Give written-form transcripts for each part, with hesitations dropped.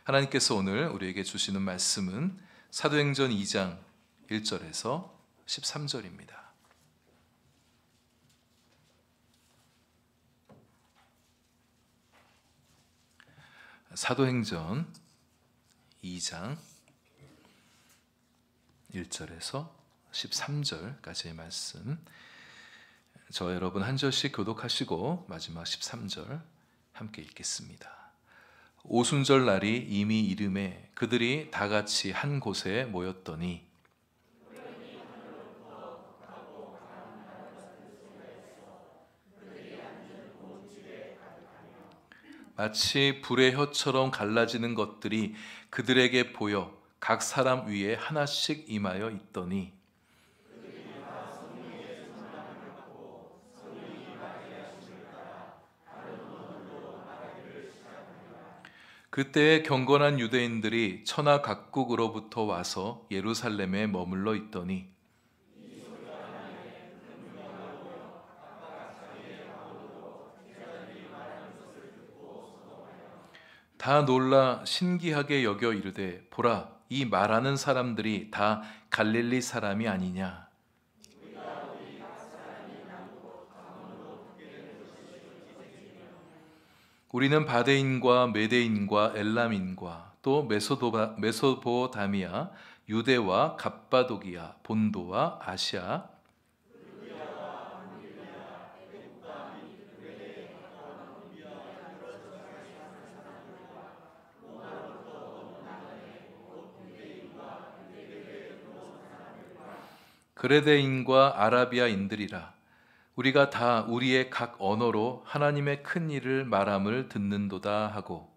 하나님께서 오늘 우리에게 주시는 말씀은 사도행전 2장 1절에서 13절입니다. 사도행전 2장 1절에서 13절까지의 말씀, 저와 여러분 한 절씩 교독하시고 마지막 13절 함께 읽겠습니다. 오순절 날이 이미 이름에 그들이 다 같이 한 곳에 모였더니 마치 불의 혀처럼 갈라지는 것들이 그들에게 보여 각 사람 위에 하나씩 임하여 있더니 그때에 경건한 유대인들이 천하 각국으로부터 와서 예루살렘에 머물러 있더니 다 놀라 신기하게 여겨 이르되 보라, 이 말하는 사람들이 다 갈릴리 사람이 아니냐. 우리는 바데인과 메데인과 엘람인과 또 메소포다미아, 유대와 갑바도기아, 본도와 아시아, 그레데인과 아라비아인들이라. 우리가 다 우리의 각 언어로 하나님의 큰 일을 말함을 듣는도다 하고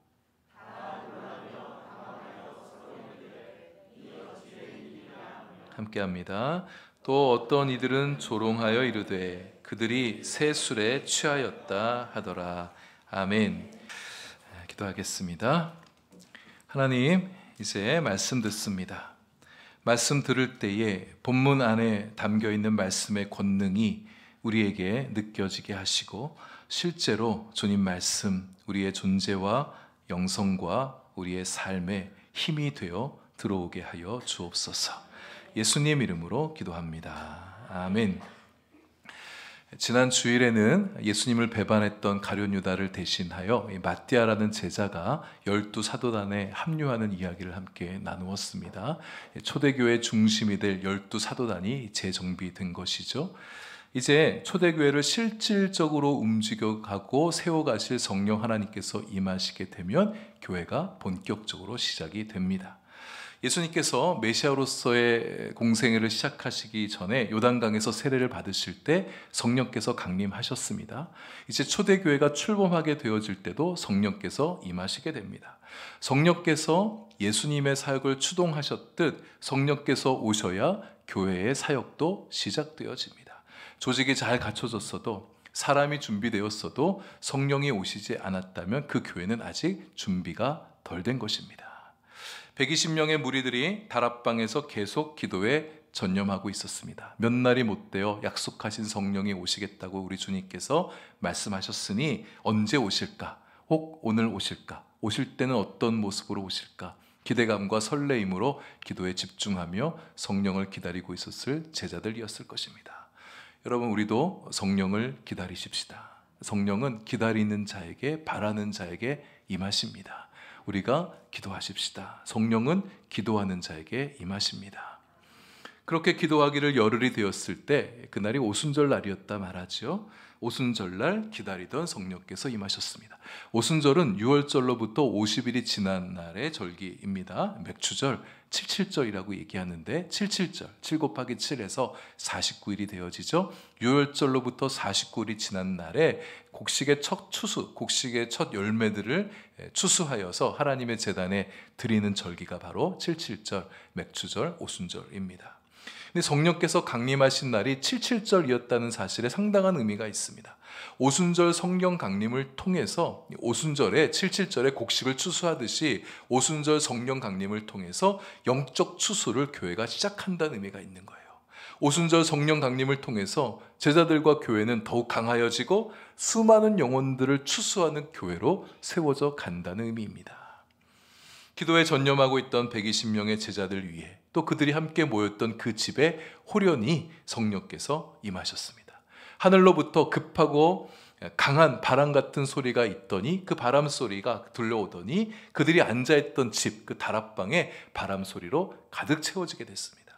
함께합니다. 또 어떤 이들은 조롱하여 이르되 그들이 새 술에 취하였다 하더라. 아멘. 기도하겠습니다. 하나님, 이제 말씀 듣습니다. 말씀 들을 때에 본문 안에 담겨있는 말씀의 권능이 우리에게 느껴지게 하시고 실제로 주님 말씀 우리의 존재와 영성과 우리의 삶에 힘이 되어 들어오게 하여 주옵소서. 예수님 이름으로 기도합니다. 아멘. 지난 주일에는 예수님을 배반했던 가룟 유다를 대신하여 마띠아라는 제자가 12사도단에 합류하는 이야기를 함께 나누었습니다. 초대교회 중심이 될 12사도단이 재정비된 것이죠. 이제 초대교회를 실질적으로 움직여가고 세워가실 성령 하나님께서 임하시게 되면 교회가 본격적으로 시작이 됩니다. 예수님께서 메시아로서의 공생애를 시작하시기 전에 요단강에서 세례를 받으실 때 성령께서 강림하셨습니다. 이제 초대교회가 출범하게 되어질 때도 성령께서 임하시게 됩니다. 성령께서 예수님의 사역을 추동하셨듯 성령께서 오셔야 교회의 사역도 시작되어집니다. 조직이 잘 갖춰졌어도 사람이 준비되었어도 성령이 오시지 않았다면 그 교회는 아직 준비가 덜 된 것입니다. 120명의 무리들이 다락방에서 계속 기도에 전념하고 있었습니다. 몇 날이 못 되어 약속하신 성령이 오시겠다고 우리 주님께서 말씀하셨으니 언제 오실까? 혹 오늘 오실까? 오실 때는 어떤 모습으로 오실까? 기대감과 설레임으로 기도에 집중하며 성령을 기다리고 있었을 제자들이었을 것입니다. 여러분, 우리도 성령을 기다리십시다. 성령은 기다리는 자에게, 바라는 자에게 임하십니다. 우리가 기도하십시다. 성령은 기도하는 자에게 임하십니다. 그렇게 기도하기를 열흘이 되었을 때 그날이 오순절 날이었다 말하죠. 오순절날 기다리던 성령께서 임하셨습니다. 오순절은 6월절로부터 50일이 지난 날의 절기입니다. 맥추절, 77절이라고 얘기하는데 77절, 7 곱하기 7에서 49일이 되어지죠. 6월절로부터 49일이 지난 날에 곡식의 첫 추수, 곡식의 첫 열매들을 추수하여서 하나님의 제단에 드리는 절기가 바로 77절, 맥추절, 오순절입니다. 근데 성령께서 강림하신 날이 77절이었다는 사실에 상당한 의미가 있습니다. 오순절 성령 강림을 통해서 오순절에 77절에 곡식을 추수하듯이 오순절 성령 강림을 통해서 영적 추수를 교회가 시작한다는 의미가 있는 거예요. 오순절 성령 강림을 통해서 제자들과 교회는 더욱 강하여지고 수많은 영혼들을 추수하는 교회로 세워져 간다는 의미입니다. 기도에 전념하고 있던 120명의 제자들 위해 또 그들이 함께 모였던 그 집에 호련히 성령께서 임하셨습니다. 하늘로부터 급하고 강한 바람 같은 소리가 있더니 그 바람 소리가 들려오더니 그들이 앉아있던 집, 그 다락방에 바람 소리로 가득 채워지게 됐습니다.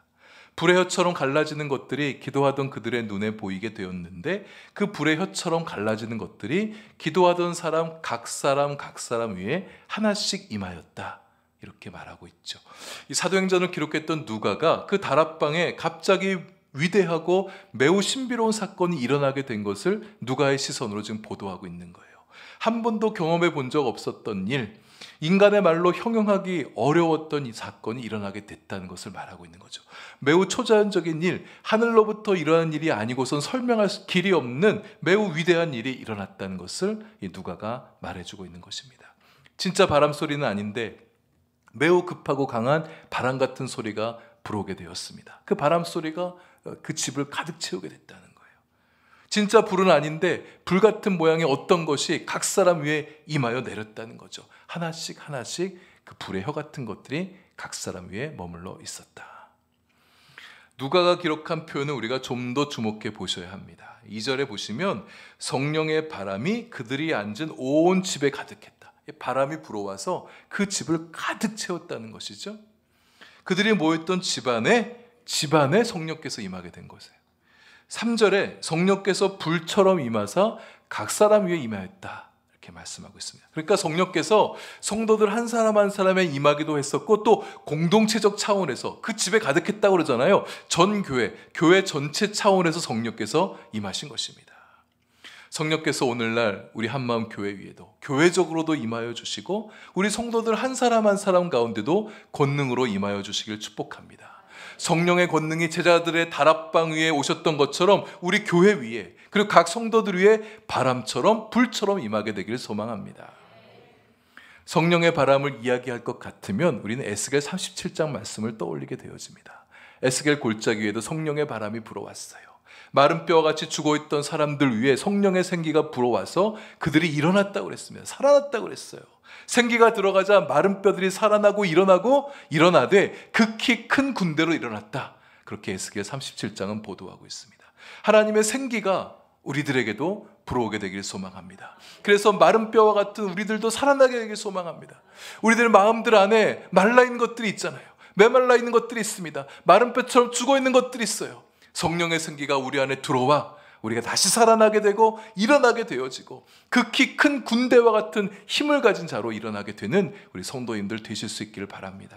불의 혀처럼 갈라지는 것들이 기도하던 그들의 눈에 보이게 되었는데 그 불의 혀처럼 갈라지는 것들이 기도하던 각 사람 위에 하나씩 임하였다. 이렇게 말하고 있죠. 이 사도행전을 기록했던 누가가 그 다락방에 갑자기 위대하고 매우 신비로운 사건이 일어나게 된 것을 누가의 시선으로 지금 보도하고 있는 거예요. 한 번도 경험해 본 적 없었던 일, 인간의 말로 형용하기 어려웠던 이 사건이 일어나게 됐다는 것을 말하고 있는 거죠. 매우 초자연적인 일, 하늘로부터 일어난 일이 아니고선 설명할 길이 없는 매우 위대한 일이 일어났다는 것을 이 누가가 말해주고 있는 것입니다. 진짜 바람 소리는 아닌데 매우 급하고 강한 바람 같은 소리가 불어오게 되었습니다. 그 바람 소리가 그 집을 가득 채우게 됐다는 거예요. 진짜 불은 아닌데 불 같은 모양의 어떤 것이 각 사람 위에 임하여 내렸다는 거죠. 하나씩 그 불의 혀 같은 것들이 각 사람 위에 머물러 있었다. 누가가 기록한 표현은 우리가 좀 더 주목해 보셔야 합니다. 2절에 보시면 성령의 바람이 그들이 앉은 온 집에 가득했다. 바람이 불어와서 그 집을 가득 채웠다는 것이죠. 그들이 모였던 집안에 성령께서 임하게 된 것이에요. 3절에 성령께서 불처럼 임하사 각 사람 위에 임하였다. 이렇게 말씀하고 있습니다. 그러니까 성령께서 성도들 한 사람 한 사람에 임하기도 했었고 또 공동체적 차원에서 그 집에 가득했다고 그러잖아요. 전 교회 전체 차원에서 성령께서 임하신 것입니다. 성령께서 오늘날 우리 한마음 교회 위에도 교회적으로도 임하여 주시고 우리 성도들 한 사람 한 사람 가운데도 권능으로 임하여 주시길 축복합니다. 성령의 권능이 제자들의 다락방 위에 오셨던 것처럼 우리 교회 위에 그리고 각 성도들 위에 바람처럼 불처럼 임하게 되기를 소망합니다. 성령의 바람을 이야기할 것 같으면 우리는 에스겔 37장 말씀을 떠올리게 되어집니다. 에스겔 골짜기 위에도 성령의 바람이 불어왔어요. 마른 뼈와 같이 죽어있던 사람들 위에 성령의 생기가 불어와서 그들이 일어났다고 그랬습니다. 살아났다고 그랬어요. 생기가 들어가자 마른 뼈들이 살아나고 일어나되 극히 큰 군대로 일어났다. 그렇게 에스겔 37장은 보도하고 있습니다. 하나님의 생기가 우리들에게도 불어오게 되길 소망합니다. 그래서 마른 뼈와 같은 우리들도 살아나게 되길 소망합니다. 우리들 마음들 안에 말라있는 것들이 있잖아요. 메말라 있는 것들이 있습니다. 마른 뼈처럼 죽어있는 것들이 있어요. 성령의 생기가 우리 안에 들어와 우리가 다시 살아나게 되고 일어나게 되어지고 극히 큰 군대와 같은 힘을 가진 자로 일어나게 되는 우리 성도님들 되실 수 있기를 바랍니다.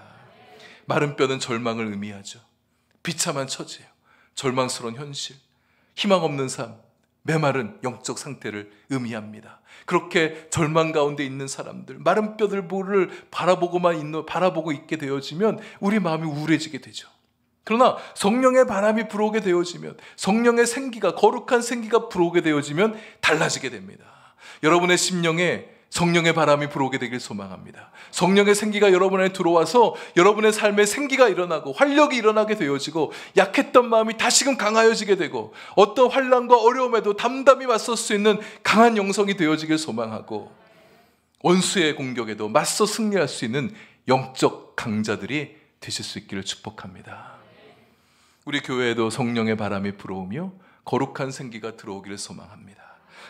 마른 뼈는 절망을 의미하죠. 비참한 처지예요. 절망스러운 현실, 희망 없는 삶, 메마른 영적 상태를 의미합니다. 그렇게 절망 가운데 있는 사람들, 마른 뼈들을 바라보고 있게 되어지면 우리 마음이 우울해지게 되죠. 그러나 성령의 바람이 불어오게 되어지면 성령의 생기가 거룩한 생기가 불어오게 되어지면 달라지게 됩니다. 여러분의 심령에 성령의 바람이 불어오게 되길 소망합니다. 성령의 생기가 여러분 안에 들어와서 여러분의 삶에 생기가 일어나고 활력이 일어나게 되어지고 약했던 마음이 다시금 강하여지게 되고 어떤 환난과 어려움에도 담담히 맞설 수 있는 강한 영성이 되어지길 소망하고 원수의 공격에도 맞서 승리할 수 있는 영적 강자들이 되실 수 있기를 축복합니다. 우리 교회에도 성령의 바람이 불어오며 거룩한 생기가 들어오기를 소망합니다.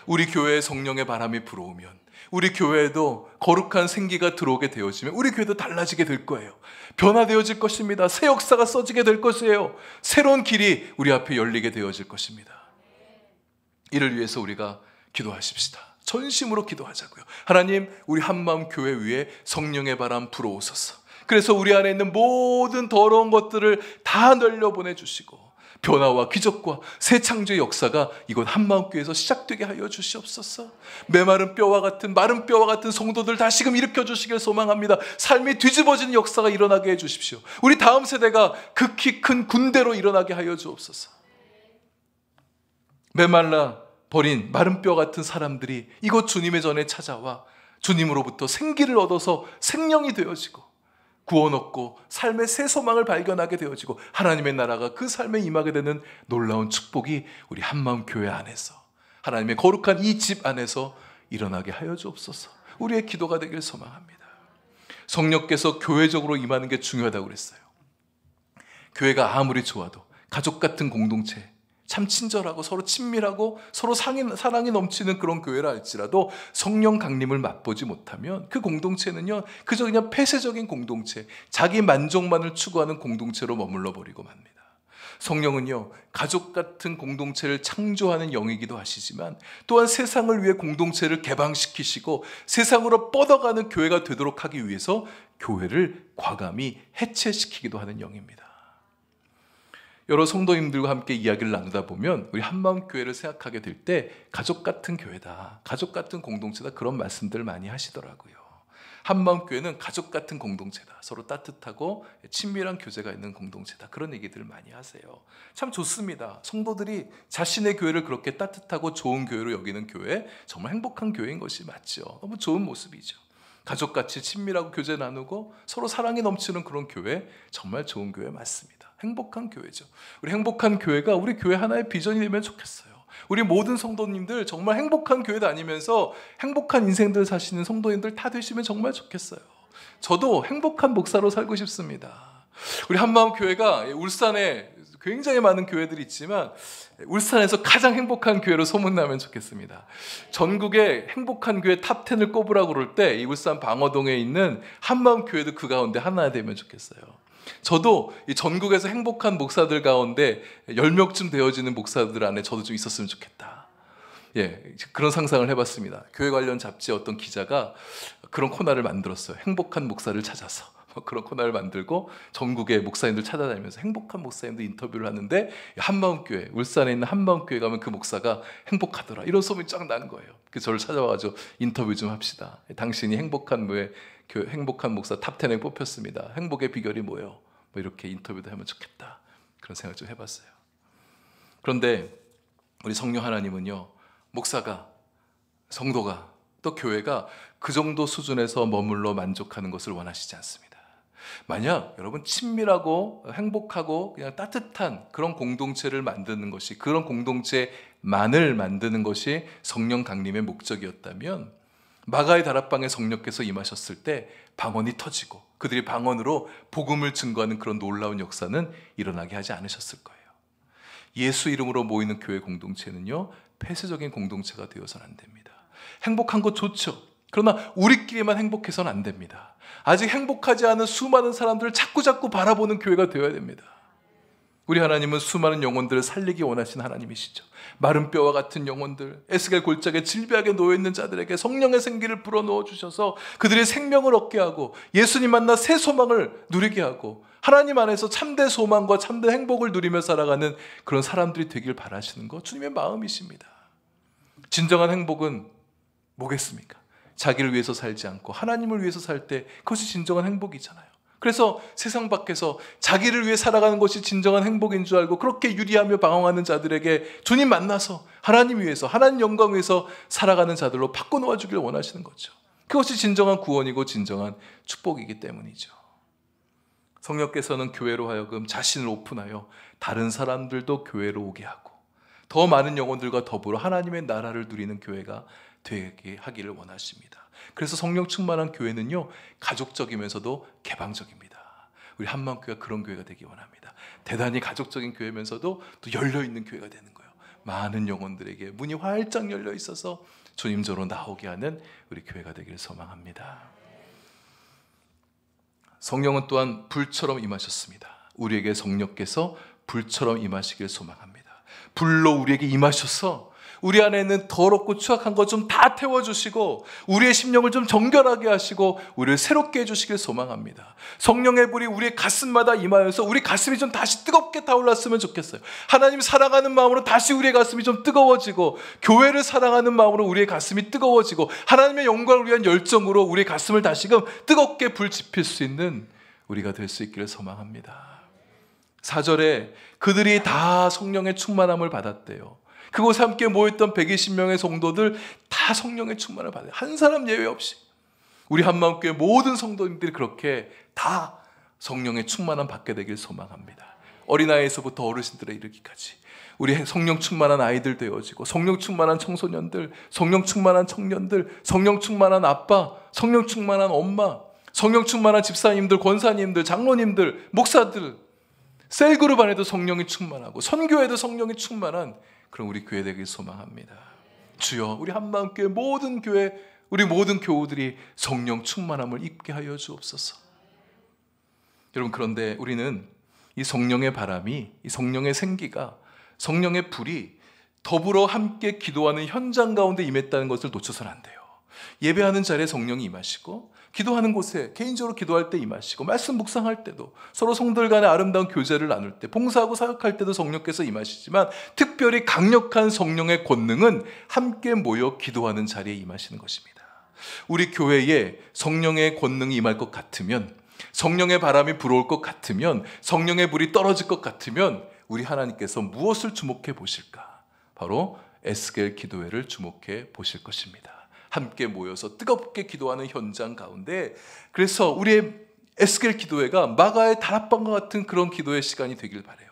우리 교회에 성령의 바람이 불어오면 우리 교회에도 거룩한 생기가 들어오게 되어지면 우리 교회도 달라지게 될 거예요. 변화되어질 것입니다. 새 역사가 써지게 될 것이에요. 새로운 길이 우리 앞에 열리게 되어질 것입니다. 이를 위해서 우리가 기도하십시다. 전심으로 기도하자고요. 하나님, 우리 한마음 교회 위에 성령의 바람 불어오소서. 그래서 우리 안에 있는 모든 더러운 것들을 다 널려보내주시고 변화와 기적과 새 창조의 역사가 이곳 한마음교회에서 시작되게 하여 주시옵소서. 메마른 뼈와 같은 마른 뼈와 같은 성도들 다시금 일으켜 주시길 소망합니다. 삶이 뒤집어지는 역사가 일어나게 해주십시오. 우리 다음 세대가 극히 큰 군대로 일어나게 하여 주옵소서. 메말라 버린 마른 뼈 같은 사람들이 이곳 주님의 전에 찾아와 주님으로부터 생기를 얻어서 생명이 되어지고 구원 얻고 삶의 새 소망을 발견하게 되어지고 하나님의 나라가 그 삶에 임하게 되는 놀라운 축복이 우리 한마음 교회 안에서 하나님의 거룩한 이 집 안에서 일어나게 하여 주옵소서. 우리의 기도가 되길 소망합니다. 성령께서 교회적으로 임하는 게 중요하다고 그랬어요. 교회가 아무리 좋아도 가족 같은 공동체, 참 친절하고 서로 친밀하고 서로 사랑이 넘치는 그런 교회라 할지라도 성령 강림을 맛보지 못하면 그 공동체는요, 그저 그냥 폐쇄적인 공동체, 자기 만족만을 추구하는 공동체로 머물러 버리고 맙니다. 성령은요, 가족 같은 공동체를 창조하는 영이기도 하시지만 또한 세상을 위해 공동체를 개방시키시고 세상으로 뻗어가는 교회가 되도록 하기 위해서 교회를 과감히 해체시키기도 하는 영입니다. 여러 성도님들과 함께 이야기를 나누다 보면 우리 한마음교회를 생각하게 될 때 가족 같은 교회다, 가족 같은 공동체다, 그런 말씀들을 많이 하시더라고요. 한마음교회는 가족 같은 공동체다, 서로 따뜻하고 친밀한 교제가 있는 공동체다, 그런 얘기들을 많이 하세요. 참 좋습니다. 성도들이 자신의 교회를 그렇게 따뜻하고 좋은 교회로 여기는 교회, 정말 행복한 교회인 것이 맞죠. 너무 좋은 모습이죠. 가족같이 친밀하고 교제 나누고 서로 사랑이 넘치는 그런 교회, 정말 좋은 교회 맞습니다. 행복한 교회죠. 우리 행복한 교회가 우리 교회 하나의 비전이 되면 좋겠어요. 우리 모든 성도님들 정말 행복한 교회 다니면서 행복한 인생들 사시는 성도님들 다 되시면 정말 좋겠어요. 저도 행복한 목사로 살고 싶습니다. 우리 한마음교회가 울산에 굉장히 많은 교회들이 있지만 울산에서 가장 행복한 교회로 소문나면 좋겠습니다. 전국의 행복한 교회 탑10을 꼽으라고 그럴 때 이 울산 방어동에 있는 한마음교회도 그 가운데 하나 되면 좋겠어요. 저도 이 전국에서 행복한 목사들 가운데 10명쯤 되어지는 목사들 안에 저도 좀 있었으면 좋겠다. 그런 상상을 해봤습니다. 교회 관련 잡지의 어떤 기자가 그런 코너를 만들었어요. 행복한 목사를 찾아서. 그런 코너를 만들고 전국의 목사님들 찾아다니면서 행복한 목사님들 인터뷰를 하는데, 한마음교회, 울산에 있는 한마음교회 가면 그 목사가 행복하더라, 이런 소문이 쫙 나는 거예요. 그래서 저를 찾아와가지고 인터뷰 좀 합시다. 당신이 행복한 목사 탑10에 뽑혔습니다. 행복의 비결이 뭐예요? 뭐 이렇게 인터뷰도 하면 좋겠다, 그런 생각 좀 해봤어요. 그런데 우리 성령 하나님은요, 목사가, 성도가, 또 교회가 그 정도 수준에서 머물러 만족하는 것을 원하시지 않습니다. 만약 여러분 친밀하고 행복하고 그냥 따뜻한 그런 공동체를 만드는 것이, 그런 공동체만을 만드는 것이 성령 강림의 목적이었다면, 마가의 다락방에 성령께서 임하셨을 때 방언이 터지고 그들이 방언으로 복음을 증거하는 그런 놀라운 역사는 일어나게 하지 않으셨을 거예요. 예수 이름으로 모이는 교회 공동체는요, 폐쇄적인 공동체가 되어서는 안 됩니다. 행복한 것 좋죠. 그러나 우리끼리만 행복해서는 안 됩니다. 아직 행복하지 않은 수많은 사람들을 자꾸 바라보는 교회가 되어야 됩니다. 우리 하나님은 수많은 영혼들을 살리기 원하시는 하나님이시죠. 마른 뼈와 같은 영혼들, 에스겔 골짜기에 질비하게 놓여있는 자들에게 성령의 생기를 불어넣어 주셔서 그들의 생명을 얻게 하고 예수님 만나 새 소망을 누리게 하고 하나님 안에서 참된 소망과 참된 행복을 누리며 살아가는 그런 사람들이 되길 바라시는 것, 주님의 마음이십니다. 진정한 행복은 뭐겠습니까? 자기를 위해서 살지 않고 하나님을 위해서 살 때 그것이 진정한 행복이잖아요. 그래서 세상 밖에서 자기를 위해 살아가는 것이 진정한 행복인 줄 알고 그렇게 유리하며 방황하는 자들에게 주님 만나서 하나님 위해서, 하나님 영광 위해서 살아가는 자들로 바꿔놓아 주길 원하시는 거죠. 그것이 진정한 구원이고 진정한 축복이기 때문이죠. 성령께서는 교회로 하여금 자신을 오픈하여 다른 사람들도 교회로 오게 하고 더 많은 영혼들과 더불어 하나님의 나라를 누리는 교회가 되게 하기를 원하십니다. 그래서 성령 충만한 교회는요, 가족적이면서도 개방적입니다. 우리 한마음교회가 그런 교회가 되기 원합니다. 대단히 가족적인 교회면서도 또 열려있는 교회가 되는 거예요. 많은 영혼들에게 문이 활짝 열려 있어서 주님저로 나오게 하는 우리 교회가 되기를 소망합니다. 성령은 또한 불처럼 임하셨습니다. 우리에게 성령께서 불처럼 임하시길 소망합니다. 불로 우리에게 임하셔서 우리 안에 있는 더럽고 추악한 것 좀 다 태워주시고 우리의 심령을 좀 정결하게 하시고 우리를 새롭게 해주시길 소망합니다. 성령의 불이 우리의 가슴마다 임하여서 우리 가슴이 좀 다시 뜨겁게 타올랐으면 좋겠어요. 하나님 사랑하는 마음으로 다시 우리의 가슴이 좀 뜨거워지고 교회를 사랑하는 마음으로 우리의 가슴이 뜨거워지고 하나님의 영광을 위한 열정으로 우리의 가슴을 다시금 뜨겁게 불 지필 수 있는 우리가 될 수 있기를 소망합니다. 4절에 그들이 다 성령의 충만함을 받았대요. 그곳에 함께 모였던 120명의 성도들 다 성령의 충만을 받아요. 한 사람 예외 없이. 우리 한마음교회 모든 성도님들이 그렇게 다 성령의 충만함 받게 되길 소망합니다. 어린아이에서부터 어르신들에 이르기까지 우리 성령 충만한 아이들 되어지고 성령 충만한 청소년들, 성령 충만한 청년들, 성령 충만한 아빠, 성령 충만한 엄마, 성령 충만한 집사님들, 권사님들, 장로님들, 목사들, 셀그룹 안에도 성령이 충만하고 선교에도 성령이 충만한 그런 우리 교회 되길 소망합니다. 주여, 우리 한마음교회 모든 교회, 우리 모든 교우들이 성령 충만함을 입게 하여 주옵소서. 여러분, 그런데 우리는 이 성령의 바람이, 이 성령의 생기가, 성령의 불이 더불어 함께 기도하는 현장 가운데 임했다는 것을 놓쳐서는 안 돼요. 예배하는 자리에 성령이 임하시고, 기도하는 곳에 개인적으로 기도할 때 임하시고, 말씀 묵상할 때도, 서로 성도들 간의 아름다운 교제를 나눌 때, 봉사하고 사역할 때도 성령께서 임하시지만, 특별히 강력한 성령의 권능은 함께 모여 기도하는 자리에 임하시는 것입니다. 우리 교회에 성령의 권능이 임할 것 같으면, 성령의 바람이 불어올 것 같으면, 성령의 불이 떨어질 것 같으면 우리 하나님께서 무엇을 주목해 보실까? 바로 에스겔 기도회를 주목해 보실 것입니다. 함께 모여서 뜨겁게 기도하는 현장 가운데, 그래서 우리의 에스겔 기도회가 마가의 다락방과 같은 그런 기도의 시간이 되길 바라요.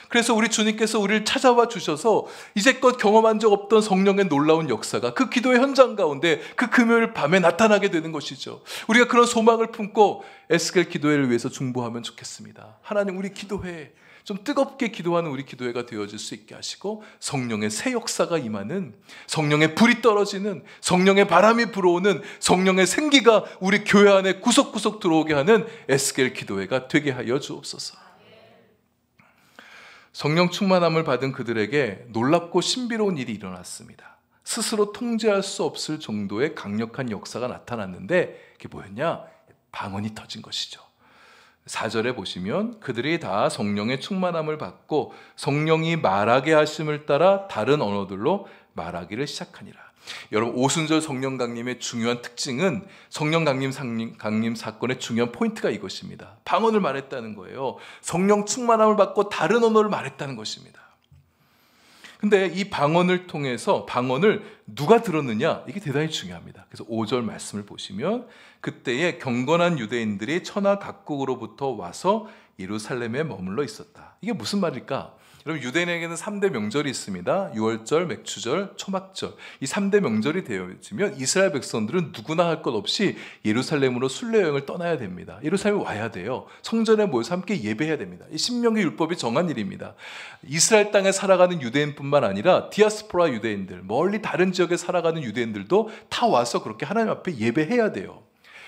그래서 우리 주님께서 우리를 찾아와 주셔서 이제껏 경험한 적 없던 성령의 놀라운 역사가 그 기도의 현장 가운데 그 금요일 밤에 나타나게 되는 것이죠. 우리가 그런 소망을 품고 에스겔 기도회를 위해서 중보하면 좋겠습니다. 하나님, 우리 기도회 좀 뜨겁게 기도하는 우리 기도회가 되어질 수 있게 하시고, 성령의 새 역사가 임하는, 성령의 불이 떨어지는, 성령의 바람이 불어오는, 성령의 생기가 우리 교회 안에 구석구석 들어오게 하는 에스겔 기도회가 되게 하여 주옵소서. 성령 충만함을 받은 그들에게 놀랍고 신비로운 일이 일어났습니다. 스스로 통제할 수 없을 정도의 강력한 역사가 나타났는데, 그게 뭐였냐? 방언이 터진 것이죠. 4절에 보시면 그들이 다 성령의 충만함을 받고 성령이 말하게 하심을 따라 다른 언어들로 말하기를 시작하니라. 여러분, 오순절 성령 강림의 중요한 특징은, 성령 강림 사건의 중요한 포인트가 이것입니다. 방언을 말했다는 거예요. 성령 충만함을 받고 다른 언어를 말했다는 것입니다. 근데 이 방언을 통해서, 방언을 누가 들었느냐, 이게 대단히 중요합니다. 그래서 5절 말씀을 보시면 그때에 경건한 유대인들이 천하 각국으로부터 와서 예루살렘에 머물러 있었다. 이게 무슨 말일까? 여러분, 유대인에게는 3대 명절이 있습니다. 유월절, 맥추절, 초막절. 이 3대 명절이 되어지면 이스라엘 백성들은 누구나 할 것 없이 예루살렘으로 순례여행을 떠나야 됩니다. 예루살렘에 와야 돼요. 성전에 모여서 함께 예배해야 됩니다. 이 신명기 율법이 정한 일입니다. 이스라엘 땅에 살아가는 유대인뿐만 아니라 디아스포라 유대인들, 멀리 다른 지역에 살아가는 유대인들도 다 와서 그렇게 하나님 앞에 예배해야 돼요.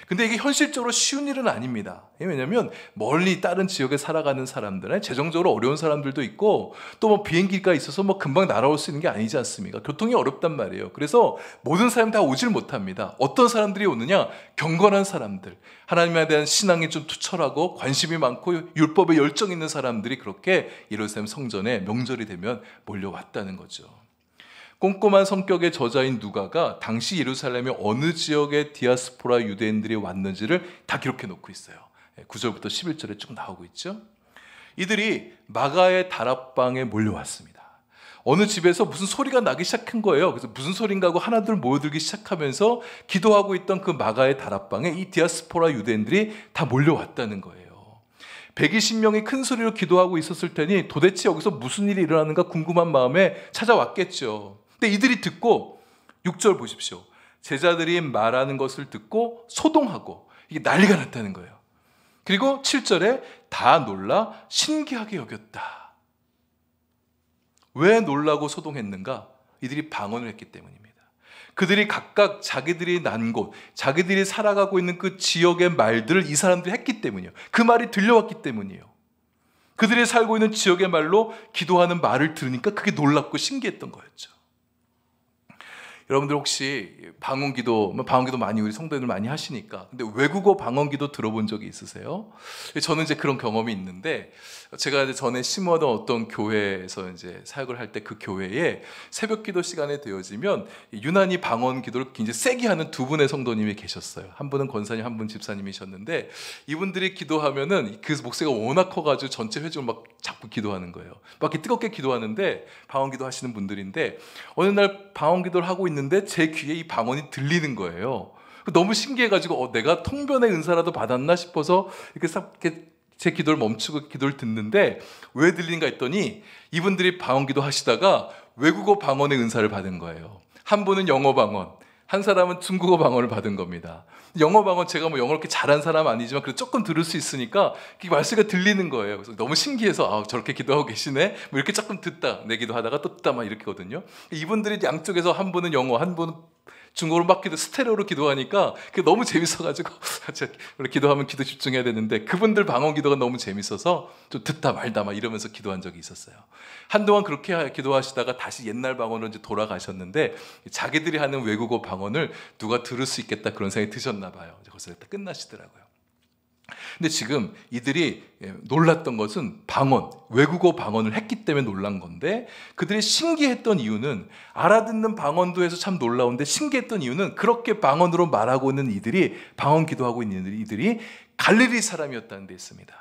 근데 이게 현실적으로 쉬운 일은 아닙니다. 왜냐하면 멀리 다른 지역에 살아가는 사람들은 재정적으로 어려운 사람들도 있고, 또 뭐 비행기가 있어서 뭐 금방 날아올 수 있는 게 아니지 않습니까? 교통이 어렵단 말이에요. 그래서 모든 사람이 다 오질 못합니다. 어떤 사람들이 오느냐? 경건한 사람들, 하나님에 대한 신앙이 좀 투철하고 관심이 많고 율법에 열정 있는 사람들이 그렇게 예루살렘 성전에 명절이 되면 몰려왔다는 거죠. 꼼꼼한 성격의 저자인 누가가 당시 예루살렘의 어느 지역의 디아스포라 유대인들이 왔는지를 다 기록해 놓고 있어요. 9절부터 11절에 쭉 나오고 있죠. 이들이 마가의 다락방에 몰려왔습니다. 어느 집에서 무슨 소리가 나기 시작한 거예요. 그래서 무슨 소린가 하고 하나둘 모여들기 시작하면서 기도하고 있던 그 마가의 다락방에 이 디아스포라 유대인들이 다 몰려왔다는 거예요. 120명이 큰 소리로 기도하고 있었을 테니 도대체 여기서 무슨 일이 일어나는가 궁금한 마음에 찾아왔겠죠. 근데 이들이 듣고, 6절 보십시오. 제자들이 말하는 것을 듣고 소동하고, 이게 난리가 났다는 거예요. 그리고 7절에 다 놀라 신기하게 여겼다. 왜 놀라고 소동했는가? 이들이 방언을 했기 때문입니다. 그들이 각각 자기들이 난 곳, 자기들이 살아가고 있는 그 지역의 말들을 이 사람들이 했기 때문이에요. 그 말이 들려왔기 때문이에요. 그들이 살고 있는 지역의 말로 기도하는 말을 들으니까 그게 놀랍고 신기했던 거였죠. 여러분들 혹시 방언기도 많이 우리 성도들 많이 하시니까, 근데 외국어 방언기도 들어본 적이 있으세요? 저는 이제 그런 경험이 있는데, 제가 이제 전에 심어던 어떤 교회에서 이제 사역을 할 때 그 교회에 새벽기도 시간에 되어지면 유난히 방언기도를 굉장히 세게 하는 두 분의 성도님이 계셨어요. 한 분은 권사님, 한 분 집사님이셨는데, 이분들이 기도하면은 그 목소리가 워낙 커가지고 전체 회중을 막 자꾸 기도하는 거예요. 막 이렇게 뜨겁게 기도하는데, 방언기도 하시는 분들인데, 어느 날 방언기도를 하고 있는데 제 귀에 이 방언이 들리는 거예요. 너무 신기해가지고 내가 통변의 은사라도 받았나 싶어서 이렇게 제 기도를 멈추고 기도를 듣는데, 왜 들리는가 했더니 이분들이 방언기도 하시다가 외국어 방언의 은사를 받은 거예요. 한 분은 영어 방언, 한 사람은 중국어 방언을 받은 겁니다. 영어 방언, 제가 뭐 영어를 그렇게 잘한 사람 아니지만 그래도 조금 들을 수 있으니까 말씀가 들리는 거예요. 그래서 너무 신기해서 저렇게 기도하고 계시네? 뭐 이렇게 조금 듣다, 내 기도하다가 또 듣다 막 이렇게거든요. 이분들이 양쪽에서 한 분은 영어, 한 분은 중국어로 막 스테레오로 기도하니까 그게 너무 재밌어가지고 원래 기도하면 기도 집중해야 되는데 그분들 방언 기도가 너무 재밌어서 좀 듣다 말다 막 이러면서 기도한 적이 있었어요. 한동안 그렇게 기도하시다가 다시 옛날 방언으로 이제 돌아가셨는데 자기들이 하는 외국어 방언을 누가 들을 수 있겠다 그런 생각이 드셨나 봐요. 거기서 끝나시더라고요. 근데 지금 이들이 놀랐던 것은 방언, 외국어 방언을 했기 때문에 놀란 건데, 그들이 신기했던 이유는, 알아듣는 방언도 해서 참 놀라운데 신기했던 이유는 그렇게 방언으로 말하고 있는 이들이, 방언 기도하고 있는 이들이 갈릴리 사람이었다는 데 있습니다.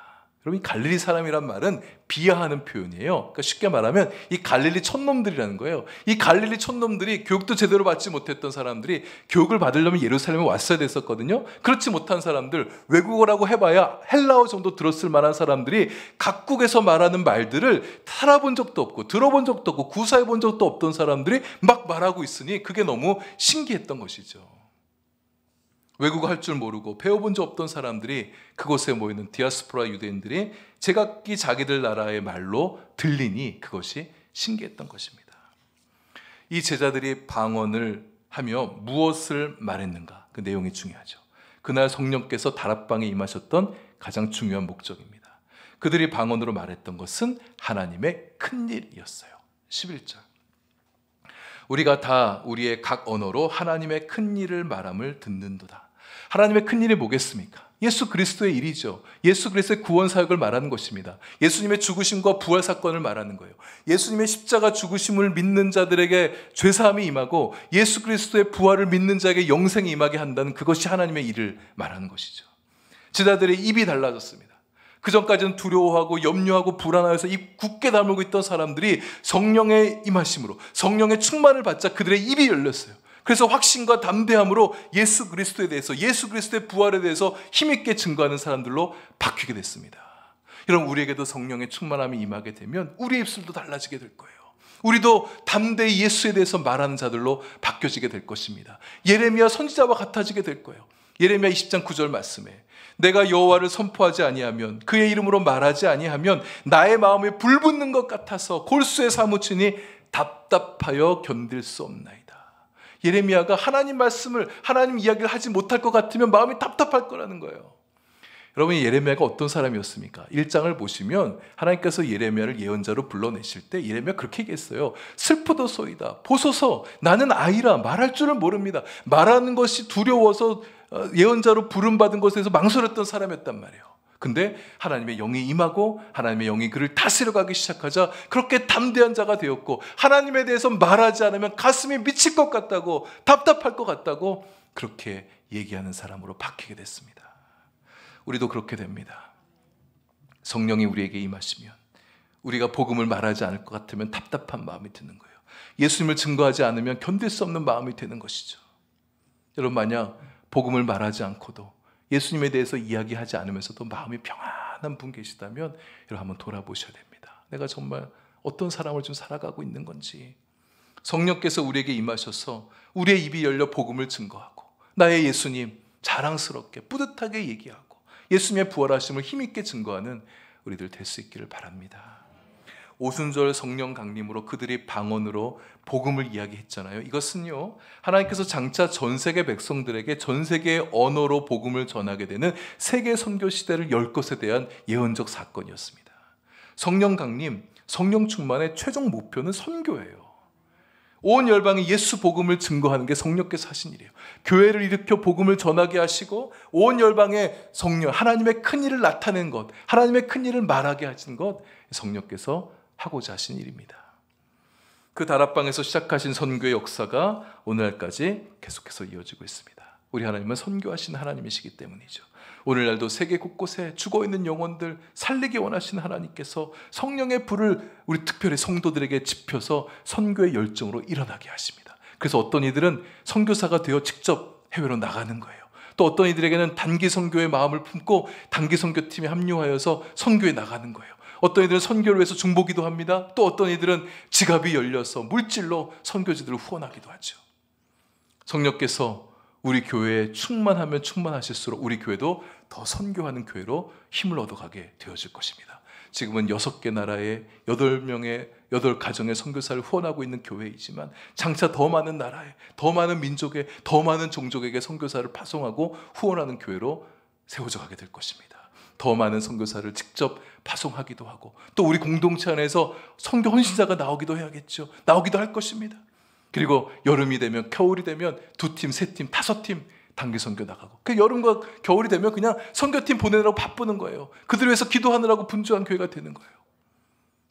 여러분, 이 갈릴리 사람이란 말은 비하하는 표현이에요. 그러니까 쉽게 말하면 이 갈릴리 촌놈들이라는 거예요. 이 갈릴리 촌놈들이 교육도 제대로 받지 못했던 사람들이 교육을 받으려면 예루살렘에 왔어야 됐었거든요. 그렇지 못한 사람들, 외국어라고 해봐야 헬라어 정도 들었을 만한 사람들이 각국에서 말하는 말들을 살아본 적도 없고 들어본 적도 없고 구사해본 적도 없던 사람들이 막 말하고 있으니 그게 너무 신기했던 것이죠. 외국어 할 줄 모르고 배워본 적 없던 사람들이 그곳에 모이는 디아스포라 유대인들이 제각기 자기들 나라의 말로 들리니 그것이 신기했던 것입니다. 이 제자들이 방언을 하며 무엇을 말했는가? 그 내용이 중요하죠. 그날 성령께서 다락방에 임하셨던 가장 중요한 목적입니다. 그들이 방언으로 말했던 것은 하나님의 큰일이었어요. 11절. 우리가 다 우리의 각 언어로 하나님의 큰일을 말함을 듣는도다. 하나님의 큰일이 뭐겠습니까? 예수 그리스도의 일이죠. 예수 그리스도의 구원 사역을 말하는 것입니다. 예수님의 죽으심과 부활 사건을 말하는 거예요. 예수님의 십자가 죽으심을 믿는 자들에게 죄사함이 임하고 예수 그리스도의 부활을 믿는 자에게 영생이 임하게 한다는 그것이 하나님의 일을 말하는 것이죠. 제자들의 입이 달라졌습니다. 그 전까지는 두려워하고 염려하고 불안하여서 입 굳게 다물고 있던 사람들이 성령의 임하심으로, 성령의 충만을 받자 그들의 입이 열렸어요. 그래서 확신과 담대함으로 예수 그리스도에 대해서, 예수 그리스도의 부활에 대해서 힘있게 증거하는 사람들로 바뀌게 됐습니다. 여러분, 우리에게도 성령의 충만함이 임하게 되면 우리의 입술도 달라지게 될 거예요. 우리도 담대히 예수에 대해서 말하는 자들로 바뀌어지게 될 것입니다. 예레미야 선지자와 같아지게 될 거예요. 예레미야 20장 9절 말씀에 내가 여호와를 선포하지 아니하면, 그의 이름으로 말하지 아니하면 나의 마음에 불붙는 것 같아서 골수에 사무치니 답답하여 견딜 수 없나이다. 예레미야가 하나님 말씀을, 하나님 이야기를 하지 못할 것 같으면 마음이 답답할 거라는 거예요. 여러분, 예레미야가 어떤 사람이었습니까? 1장을 보시면 하나님께서 예레미야를 예언자로 불러내실 때 예레미야 그렇게 얘기했어요. 슬프도소이다. 보소서, 나는 아이라 말할 줄을 모릅니다. 말하는 것이 두려워서 예언자로 부름받은 것에서 망설였던 사람이었단 말이에요. 근데 하나님의 영이 임하고 하나님의 영이 그를 다스려 가기 시작하자 그렇게 담대한 자가 되었고, 하나님에 대해서 말하지 않으면 가슴이 미칠 것 같다고, 답답할 것 같다고 그렇게 얘기하는 사람으로 바뀌게 됐습니다. 우리도 그렇게 됩니다. 성령이 우리에게 임하시면, 우리가 복음을 말하지 않을 것 같으면 답답한 마음이 드는 거예요. 예수님을 증거하지 않으면 견딜 수 없는 마음이 되는 것이죠. 여러분, 만약 복음을 말하지 않고도 예수님에 대해서 이야기하지 않으면서도 마음이 평안한 분 계시다면 여러분 한번 돌아보셔야 됩니다. 내가 정말 어떤 사람을 좀 살아가고 있는 건지. 성령께서 우리에게 임하셔서 우리의 입이 열려 복음을 증거하고 나의 예수님 자랑스럽게 뿌듯하게 얘기하고 예수님의 부활하심을 힘있게 증거하는 우리들 될 수 있기를 바랍니다. 오순절 성령 강림으로 그들이 방언으로 복음을 이야기했잖아요. 이것은요, 하나님께서 장차 전 세계 백성들에게 전 세계의 언어로 복음을 전하게 되는 세계 선교 시대를 열 것에 대한 예언적 사건이었습니다. 성령 강림, 성령 충만의 최종 목표는 선교예요. 온 열방에 예수 복음을 증거하는 게 성령께서 하신 일이에요. 교회를 일으켜 복음을 전하게 하시고 온 열방에 성령, 하나님의 큰 일을 나타낸 것, 하나님의 큰 일을 말하게 하신 것, 성령께서 하고자 하신 일입니다. 그 다락방에서 시작하신 선교의 역사가 오늘날까지 계속해서 이어지고 있습니다. 우리 하나님은 선교하신 하나님이시기 때문이죠. 오늘날도 세계 곳곳에 죽어있는 영혼들 살리기 원하시는 하나님께서 성령의 불을 우리 특별히 성도들에게 지펴서 선교의 열정으로 일어나게 하십니다. 그래서 어떤 이들은 선교사가 되어 직접 해외로 나가는 거예요. 또 어떤 이들에게는 단기 선교의 마음을 품고 단기 선교팀에 합류하여서 선교에 나가는 거예요. 어떤 이들은 선교를 위해서 중보기도 합니다. 또 어떤 이들은 지갑이 열려서 물질로 선교지들을 후원하기도 하죠. 성령께서 우리 교회에 충만하면 충만하실수록 우리 교회도 더 선교하는 교회로 힘을 얻어가게 되어질 것입니다. 지금은 6개 나라에 8명의 8가정의 선교사를 후원하고 있는 교회이지만 장차 더 많은 나라에, 더 많은 민족에, 더 많은 종족에게 선교사를 파송하고 후원하는 교회로 세워져 가게 될 것입니다. 더 많은 선교사를 직접 파송하기도 하고, 또 우리 공동체 안에서 선교 헌신자가 나오기도 해야겠죠. 나오기도 할 것입니다. 그리고 여름이 되면, 겨울이 되면 2팀, 3팀, 5팀 단기 선교 나가고, 그 여름과 겨울이 되면 그냥 선교팀 보내느라고 바쁘는 거예요. 그들 위해서 기도하느라고 분주한 교회가 되는 거예요.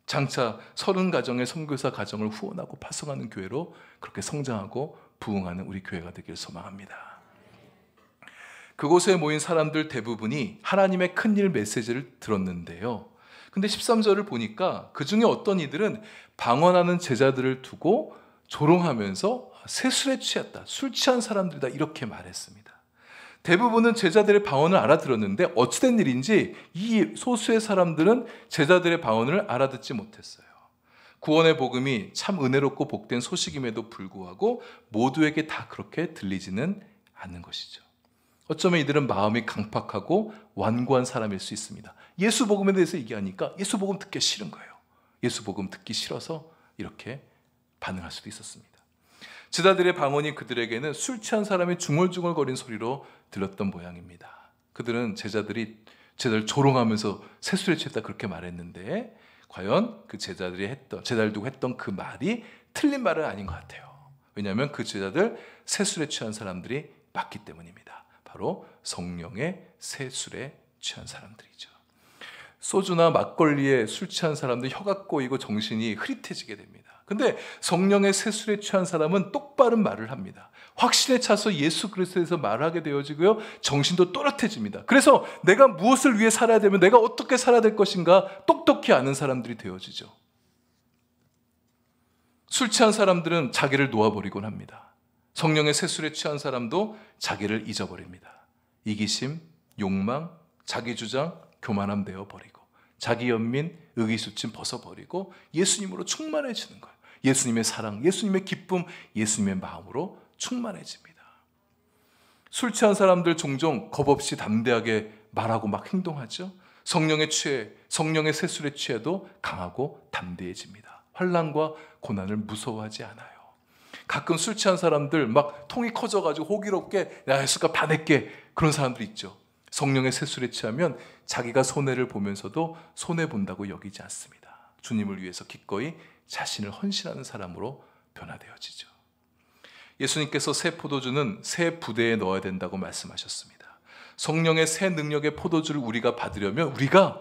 장차 30가정의 선교사 가정을 후원하고 파송하는 교회로 그렇게 성장하고 부흥하는 우리 교회가 되길 소망합니다. 그곳에 모인 사람들 대부분이 하나님의 큰일 메시지를 들었는데요. 근데 13절을 보니까 그 중에 어떤 이들은 방언하는 제자들을 두고 조롱하면서 세술에 취했다, 술 취한 사람들이다, 이렇게 말했습니다. 대부분은 제자들의 방언을 알아들었는데 어찌된 일인지 이 소수의 사람들은 제자들의 방언을 알아듣지 못했어요. 구원의 복음이 참 은혜롭고 복된 소식임에도 불구하고 모두에게 다 그렇게 들리지는 않는 것이죠. 어쩌면 이들은 마음이 강팍하고 완고한 사람일 수 있습니다. 예수 복음에 대해서 얘기하니까 예수 복음 듣기 싫은 거예요. 예수 복음 듣기 싫어서 이렇게 반응할 수도 있었습니다. 제자들의 방언이 그들에게는 술 취한 사람이 중얼중얼거린 소리로 들렸던 모양입니다. 그들은 제자들을 조롱하면서 새술에 취했다 그렇게 말했는데, 과연 그 제자들 두고 했던 그 말이 틀린 말은 아닌 것 같아요. 왜냐하면 그 제자들 새술에 취한 사람들이 맞기 때문입니다. 바로 성령의 새술에 취한 사람들이죠. 소주나 막걸리에 술 취한 사람들 혀가 꼬이고 정신이 흐릿해지게 됩니다. 근데 성령의 새술에 취한 사람은 똑바른 말을 합니다. 확신에 차서 예수 그리스도에서 말하게 되어지고요, 정신도 또렷해집니다. 그래서 내가 무엇을 위해 살아야 되면, 내가 어떻게 살아야 될 것인가 똑똑히 아는 사람들이 되어지죠. 술 취한 사람들은 자기를 놓아버리곤 합니다. 성령의 새술에 취한 사람도 자기를 잊어버립니다. 이기심, 욕망, 자기주장, 교만함 되어버리고, 자기 연민, 의기소침 벗어버리고 예수님으로 충만해지는 거예요. 예수님의 사랑, 예수님의 기쁨, 예수님의 마음으로 충만해집니다. 술 취한 사람들 종종 겁없이 담대하게 말하고 막 행동하죠. 성령의 새술에 취해도 강하고 담대해집니다. 환난과 고난을 무서워하지 않아요. 가끔 술 취한 사람들 막 통이 커져가지고 호기롭게 야, 예수가 다 낼게, 그런 사람들 있죠. 성령의 새술에 취하면 자기가 손해를 보면서도 손해본다고 여기지 않습니다. 주님을 위해서 기꺼이 자신을 헌신하는 사람으로 변화되어지죠. 예수님께서 새 포도주는 새 부대에 넣어야 된다고 말씀하셨습니다. 성령의 새 능력의 포도주를 우리가 받으려면 우리가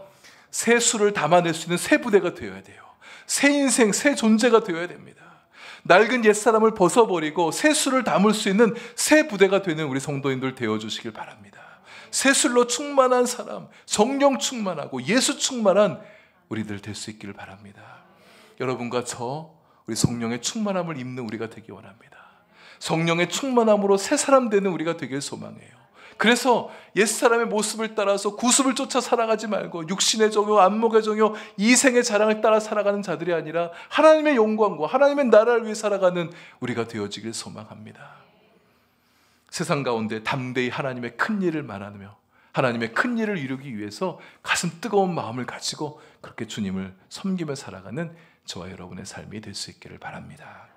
새 술을 담아낼 수 있는 새 부대가 되어야 돼요. 새 인생, 새 존재가 되어야 됩니다. 낡은 옛사람을 벗어버리고 새 술을 담을 수 있는 새 부대가 되는 우리 성도인들 되어주시길 바랍니다. 새 술로 충만한 사람, 성령 충만하고 예수 충만한 우리들 될 수 있기를 바랍니다. 여러분과 우리 성령의 충만함을 입는 우리가 되기 원합니다. 성령의 충만함으로 새 사람 되는 우리가 되길 소망해요. 그래서 옛사람의 모습을 따라서 구습을 쫓아 살아가지 말고 육신의 정욕, 안목의 정욕, 이생의 자랑을 따라 살아가는 자들이 아니라 하나님의 영광과 하나님의 나라를 위해 살아가는 우리가 되어지길 소망합니다. 세상 가운데 담대히 하나님의 큰 일을 말하며 하나님의 큰 일을 이루기 위해서 가슴 뜨거운 마음을 가지고 그렇게 주님을 섬기며 살아가는 저와 여러분의 삶이 될 수 있기를 바랍니다.